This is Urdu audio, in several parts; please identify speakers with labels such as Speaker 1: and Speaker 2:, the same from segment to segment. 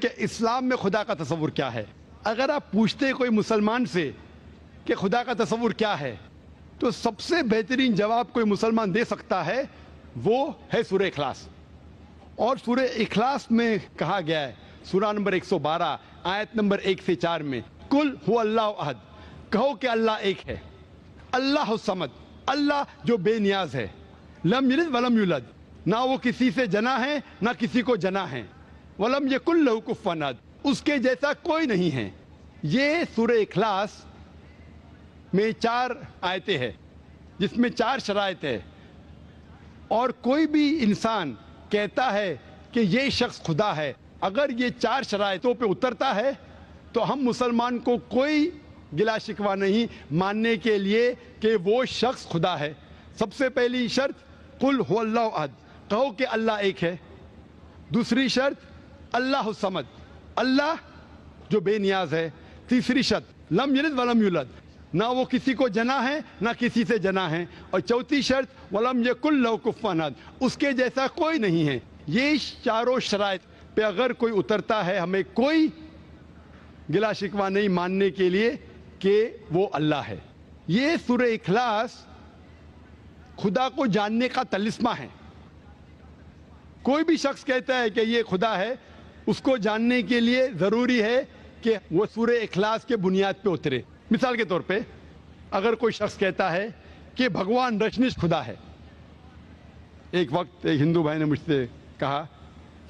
Speaker 1: کہ اسلام میں خدا کا تصور کیا ہے. اگر آپ پوچھتے کوئی مسلمان سے کہ خدا کا تصور کیا ہے تو سب سے بہترین جواب کوئی مسلمان دے سکتا ہے وہ ہے سورہ اخلاص. اور سورہ اخلاص میں کہا گیا ہے سورہ نمبر 112 آیت نمبر 1 سے 4 میں کل هو اللہ احد, کہو کہ اللہ ایک ہے, اللہ الصمد, اللہ جو بے نیاز ہے, لم یلد ولم یولد, نہ وہ کسی سے جنا ہے نہ کسی کو جنا ہے, ولم یکن لہ کفوا احد, اس کے جیسا کوئی نہیں ہے. یہ سورہ اخلاص میں 4 آیتیں ہیں جس میں 4 شرائط ہے. اور کوئی بھی انسان کہتا ہے کہ یہ شخص خدا ہے, اگر یہ 4 شرائطوں پہ اترتا ہے تو ہم مسلمان کو کوئی گلا شکوہ نہیں ماننے کے لیے کہ وہ شخص خدا ہے. سب سے پہلی شرط قل هو اللہ احد, کہو کہ اللہ ایک ہے. دوسری شرط اللہ الصمد, اللہ جو بے نیاز ہے. تیسری شرط لم یلد ولم یولد, نہ وہ کسی کو جنا ہے نہ کسی سے جنا ہے. اور چوتھی شرط ولم یکن لہ کفوا احد, اس کے جیسا کوئی نہیں ہے. یہ چاروں شرائط پہ اگر کوئی اترتا ہے ہمیں کوئی گلا شکوہ نہیں ماننے کے لیے کہ وہ اللہ ہے. یہ سورہ اخلاص خدا کو جاننے کا طلسمہ ہے. کوئی بھی شخص کہتا ہے کہ یہ خدا ہے, اس کو جاننے کے لیے ضروری ہے کہ وہ سورہ اخلاص کے بنیاد پہ اترے. مثال کے طور پہ اگر کوئی شخص کہتا ہے کہ بھگوان رجنیش خدا ہے. ایک وقت ایک ہندو بھائی نے مجھ سے کہا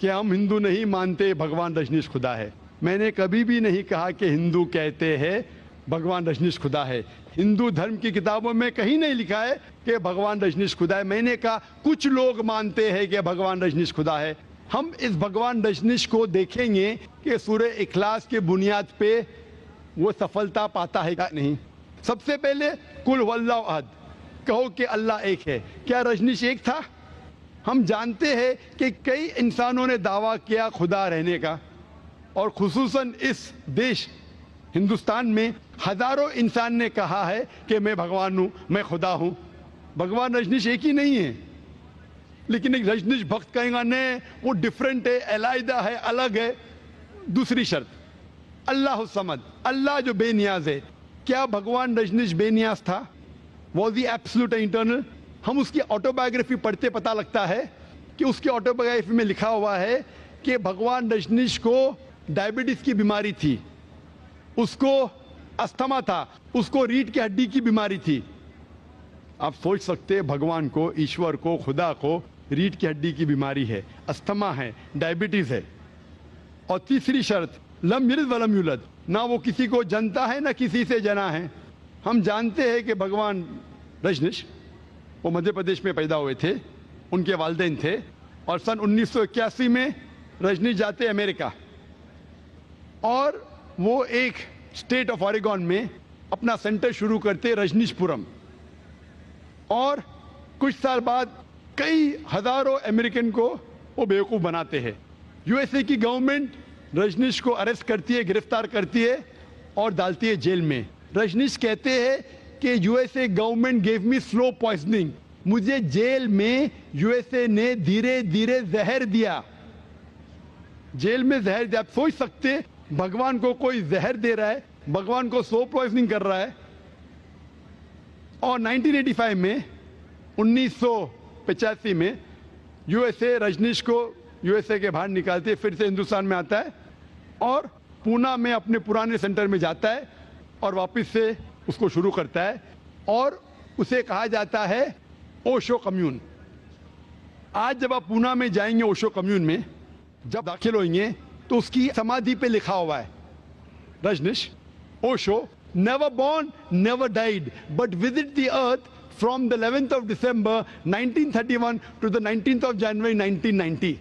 Speaker 1: کہ ہم ہندو نہیں مانتے بھگوان رجنیش خدا ہے. میں نے کبھی بھی نہیں کہا کہ ہندو کہتے ہیں بھگوان رجنیش خدا ہے. ہندو دھرم کی کتابوں میں کہیں نہیں لکھا ہے کہ بھگوان رجنیش خدا ہے. میں نے کہا کچھ لوگ مانتے ہیں کہ بھگوان رجنیش خدا ہے. ہم اس بھگوان رجنیش کو دیکھیں گے کہ سورہ اخلاص کے بنیاد پہ وہ سفلتا پاتا ہے کہ نہیں. سب سے پہلے قل هو اللہ احد, کہو کہ اللہ ایک ہے. کیا رجنیش ایک تھا؟ ہم جانتے ہیں کہ کئی انسانوں نے دعویٰ کیا خدا رہنے کا, اور خصوصاً اس دیش ہندوستان میں ہزاروں انسان نے کہا ہے کہ میں بھگوان ہوں, میں خدا ہوں. بھگوان رجنیش ایک ہی نہیں ہے, لیکن ایک رجنیش بھکت کہیں گا نہیں وہ ڈیفرنٹ ہے, علیحدہ ہے, الگ ہے. دوسری شرط اللہ الصمد, اللہ جو بے نیاز ہے. کیا بھگوان رجنیش بے نیاز تھا؟ Was he absolute internal? ہم اس کی آٹو بایوگرافی پڑھتے پتہ لگتا ہے کہ اس کی آٹو بایوگرافی میں لکھا ہوا ہے کہ بھگوان رجنیش کو ڈائبٹیز کی بیماری تھی, اس کو استھما تھا, اس کو ریڑھ کی ہڈی کی بیماری تھی. آپ سوچ سکتے بھگوان کو, ایشور کو, خدا کو ریڑھ کی ہڈی کی بیماری ہے, استھما ہے, ڈائبٹیز ہے. اور تیسری شرط لم یلد ولم یولد, نہ وہ کسی کو جنتا ہے نہ کسی سے جنا ہے. ہم جانتے ہیں کہ بھگوان رجنیش وہ مدھیہ پردیش میں پیدا ہوئے تھے, ان کے والدین تھے, اور سن 1981 میں رجنیش جاتے امریکہ, اور وہ ایک اسٹیٹ آف اوریگون میں اپنا سینٹر شروع کرتے رجنیش پورم. اور کچھ سال بعد کئی ہزاروں امریکن کو وہ بیوقوف بناتے ہیں. یو ایس اے کی گورنمنٹ رجنیش کو اریسٹ کرتی ہے, گرفتار کرتی ہے اور ڈالتی ہے جیل میں. رجنیش کہتے ہیں کہ U S a government give me slow poisoning, مجھے جیل میں یو ایس اے نے دھیرے دھیرے زہر دیا. جیل میں زہر دیا. آپ سوچ سکتے بھگوان کو کوئی زہر دے رہا ہے, بھگوان کو سلو پوائزننگ کر رہا ہے. اور 1985 میں 1985 میں یو ایس اے رجنیش کو یو ایس اے کے باہر نکالتے, پھر سے ہندوستان میں آتا ہے اور پونا میں اپنے پرانے سینٹر میں جاتا ہے اور واپس سے اس کو شروع کرتا ہے, اور اسے کہا جاتا ہے اوشو کمیون. آج جب آپ پونا میں جائیں گے اوشو کمیون میں جب داخل ہوئیں گے تو اس کی سمادھی پہ لکھا ہوا ہے Rajneesh Osho never born, never died, but visit the earth from the 11th of December 1931 to the 19th of January 1990.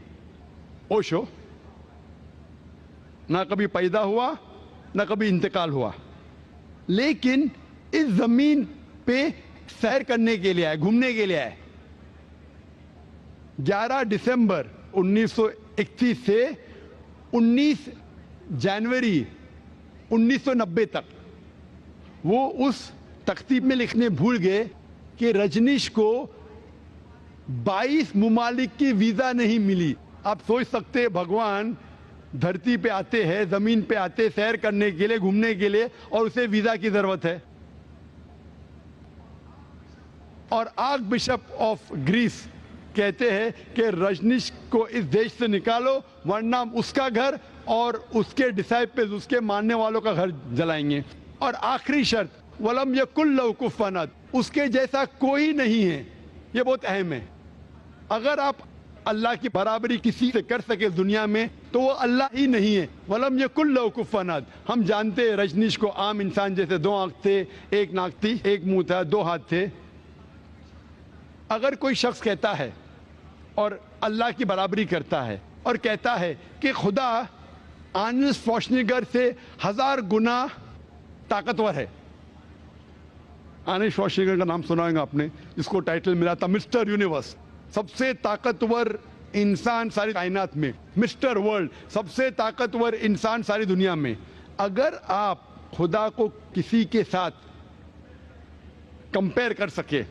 Speaker 1: Osho نہ کبھی پیدا ہوا نہ کبھی انتقال ہوا, لیکن اس زمین پہ سیر کرنے کے لیے آئے, گھومنے کے لیے آئے. 11 دسمبر 1931 سے 19 جنوری 1990 تک وہ اس تختیب میں لکھنے بھول گئے کہ رجنیش کو 22 ممالک کی ویزا نہیں ملی. آپ سوچ سکتے بھگوان دھرتی پہ آتے ہیں, زمین پہ آتے سیر کرنے کے لیے, گھومنے کے لیے, اور اسے ویزا کی ضرورت ہے. اور آرک بشپ آف گریس کہتے ہیں کہ رجنیش کو اس دیش سے نکالو ورنہ اس کا گھر اور اس کے ڈسائپلز, اس کے ماننے والوں کا گھر جلائیں گے. اور آخری شرط وَلَمْ يَكُنْ لَهُ كُفُوًا أَحَدٌ, اس کے جیسا کوئی نہیں ہے. یہ بہت اہم ہے. اگر آپ اللہ کی برابری کسی سے کر سکے دنیا میں تو وہ اللہ ہی نہیں ہے. وَلَمْ يَكُنْ لَهُ كُفُوًا أَحَدٌ. ہم جانتے ہیں رجنیش کو عام انسان جیسے 2 آنکھ تھے, 1 ناک تھی, 1 منہ تھا, 2 ہاتھ تھے. اگر کوئی شخص کہتا ہے اور اللہ کی برابری کرتا ہے اور کہتا ہے کہ خدا آرنلڈ شوارزنیگر سے 1000 گنا طاقتور ہے. آرنلڈ شوارزنیگر کا نام سنا ہوگا آپ نے, جس کو ٹائٹل ملا تھا مسٹر یونیورس, سب سے طاقتور انسان ساری کائنات میں, مسٹر ورلڈ, سب سے طاقتور انسان ساری دنیا میں. اگر آپ خدا کو کسی کے ساتھ کمپیئر کر سکے,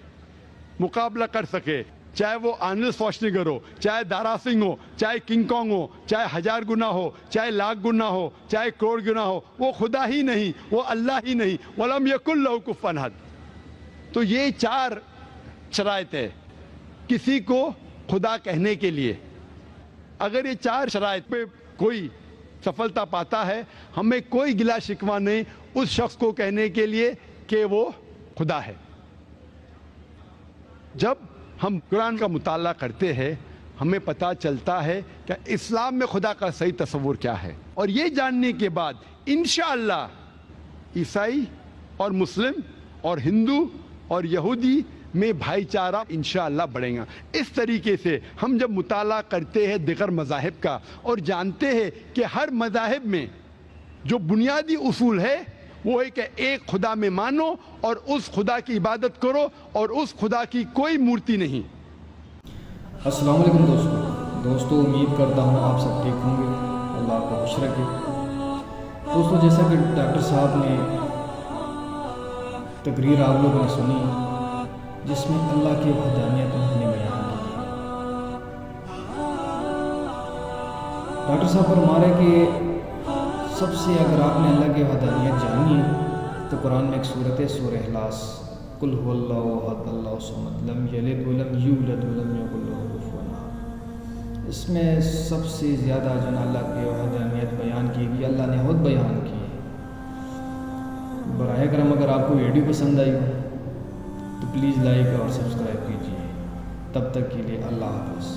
Speaker 1: مقابلہ کر سکے, چاہے وہ آرنلڈ شوارزنیگر ہو, چاہے دارا سنگھ ہو, چاہے کنگ کانگ ہو, چاہے 1000 گنا ہو, چاہے 1,00,000 گنا ہو, چاہے کروڑ گنا ہو, وہ خدا ہی نہیں, وہ اللہ ہی نہیں. وَلَمْ يَكُنْ لَهُ كُفُوًا أَحَدٌ. تو یہ 4 شرائط ہے کسی کو خدا کہنے کے لیے. اگر یہ 4 شرائط پہ کوئی سفلتا پاتا ہے, ہمیں کوئی گلا شکوہ نہیں اس شخص کو کہنے کے لیے کہ وہ خدا ہے. جب ہم قرآن کا مطالعہ کرتے ہیں ہمیں پتہ چلتا ہے کہ اسلام میں خدا کا صحیح تصور کیا ہے, اور یہ جاننے کے بعد انشاءاللہ عیسائی اور مسلم اور ہندو اور یہودی میں بھائی چارہ انشاءاللہ بڑھیں گا. اس طریقے سے ہم جب مطالعہ کرتے ہیں دیگر مذاہب کا اور جانتے ہیں کہ ہر مذاہب میں جو بنیادی اصول ہے وہ ہے کہ ایک خدا میں مانو اور اس خدا کی عبادت کرو اور اس خدا کی کوئی مورتی نہیں.
Speaker 2: السلام علیکم دوستو, امید کرتا ہوں آپ سب ٹھیک ہوں گے, اللہ آپ کو خوش رکھے. دوستو, جیسا کہ ڈاکٹر صاحب نے تقریر آپ لوگوں نے سنی جس میں اللہ کی وحدانیت انہوں نے بیان کی. ڈاکٹر صاحب فرما رہے کہ سب سے اگر آپ نے اللہ کی وحدانیت جانی ہے تو قرآن میں ایک صورت ہے, سورہ اخلاص, قل هو اللہ احد اللہ الصمد لم یلد ولم یولد ولم یکن لہ کفوا احد. اس میں سب سے زیادہ جو اللہ کی وحدانیت بیان کی گئی, اللہ نے خود بیان کی. براہ کرم اگر آپ کو ویڈیو پسند آئی ہو تو پلیز لائک اور سبسکرائب کیجیے. تب تک کے لیے اللہ حافظ.